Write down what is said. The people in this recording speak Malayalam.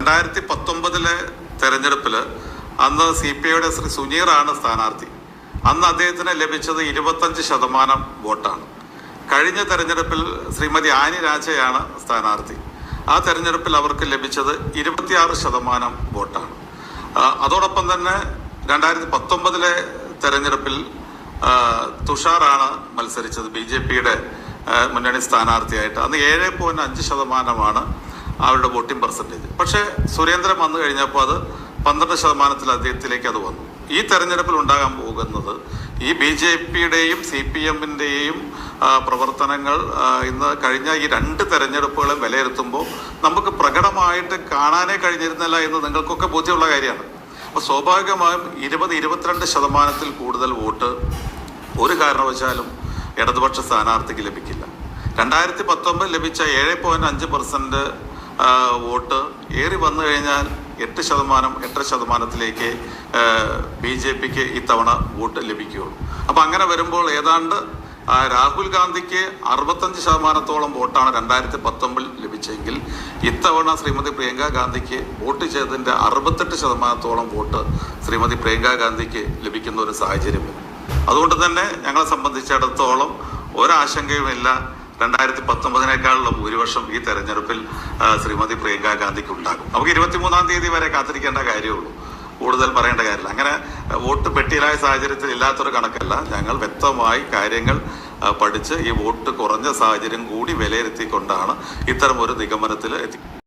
2019 തെരഞ്ഞെടുപ്പിൽ അന്ന് CPIയുടെ ശ്രീ സുനീറാണ് സ്ഥാനാർത്ഥി. അന്ന് അദ്ദേഹത്തിന് ലഭിച്ചത് 25% വോട്ടാണ്. കഴിഞ്ഞ തെരഞ്ഞെടുപ്പിൽ ശ്രീമതി ആനി രാജയാണ് സ്ഥാനാർത്ഥി. ആ തെരഞ്ഞെടുപ്പിൽ അവർക്ക് ലഭിച്ചത് 26% വോട്ടാണ്. അതോടൊപ്പം തന്നെ 2019 തെരഞ്ഞെടുപ്പിൽ തുഷാറാണ് മത്സരിച്ചത് BJPയുടെ മുന്നണി സ്ഥാനാർത്ഥിയായിട്ട്. അന്ന് 7.5% അവരുടെ വോട്ടിംഗ് പെർസെൻറ്റേജ്. പക്ഷേ സുരേന്ദ്രൻ വന്നു കഴിഞ്ഞപ്പോൾ അത് 12% അദ്ദേഹത്തിലേക്ക് അത് വന്നു. ഈ തെരഞ്ഞെടുപ്പിൽ ഉണ്ടാകാൻ പോകുന്നത് ഈ BJPയുടെയും CPMൻ്റെയും പ്രവർത്തനങ്ങൾ ഇന്ന് കഴിഞ്ഞ ഈ 2 തെരഞ്ഞെടുപ്പുകളും വിലയിരുത്തുമ്പോൾ നമുക്ക് പ്രകടമായിട്ട് കാണാനേ കഴിഞ്ഞിരുന്നില്ല എന്ന് നിങ്ങൾക്കൊക്കെ ബോധ്യമുള്ള കാര്യമാണ്. അപ്പോൾ സ്വാഭാവികമായും 20-22% കൂടുതൽ വോട്ട് ഒരു കാരണവശാലും ഇടതുപക്ഷ സ്ഥാനാർത്ഥിക്ക് ലഭിക്കില്ല. 2019 ലഭിച്ച 7.5% വോട്ട് ഏറി വന്നു കഴിഞ്ഞാൽ 8%-8%-ത്തിലേക്ക് BJPക്ക് ഇത്തവണ വോട്ട് ലഭിക്കുകയുള്ളൂ. അപ്പം അങ്ങനെ വരുമ്പോൾ ഏതാണ്ട് രാഹുൽ ഗാന്ധിക്ക് 65%-ഓളം വോട്ടാണ് 2019 ലഭിച്ചെങ്കിൽ ഇത്തവണ ശ്രീമതി പ്രിയങ്ക ഗാന്ധിക്ക് വോട്ട് ചെയ്തതിൻ്റെ 68%-ഓളം വോട്ട് ശ്രീമതി പ്രിയങ്ക ഗാന്ധിക്ക് ലഭിക്കുന്ന ഒരു സാഹചര്യം വരും. അതുകൊണ്ട് തന്നെ ഞങ്ങളെ സംബന്ധിച്ചിടത്തോളം ഒരാശങ്കയുമില്ല. 2019 ഭൂരിപക്ഷം ഈ തെരഞ്ഞെടുപ്പിൽ ശ്രീമതി പ്രിയങ്ക ഗാന്ധിക്ക് ഉണ്ടാകും. നമുക്ക് 23-ാം തീയതി വരെ കാത്തിരിക്കേണ്ട കാര്യമുള്ളൂ, കൂടുതൽ പറയേണ്ട കാര്യമില്ല. അങ്ങനെ വോട്ട് പെട്ടിയിലായ സാഹചര്യത്തിൽ ഇല്ലാത്തൊരു കണക്കല്ല. ഞങ്ങൾ വ്യക്തമായി കാര്യങ്ങൾ പഠിച്ച് ഈ വോട്ട് കുറഞ്ഞ സാഹചര്യം കൂടി വിലയിരുത്തിക്കൊണ്ടാണ് ഇത്തരം ഒരു നിഗമനത്തിൽ എത്തി.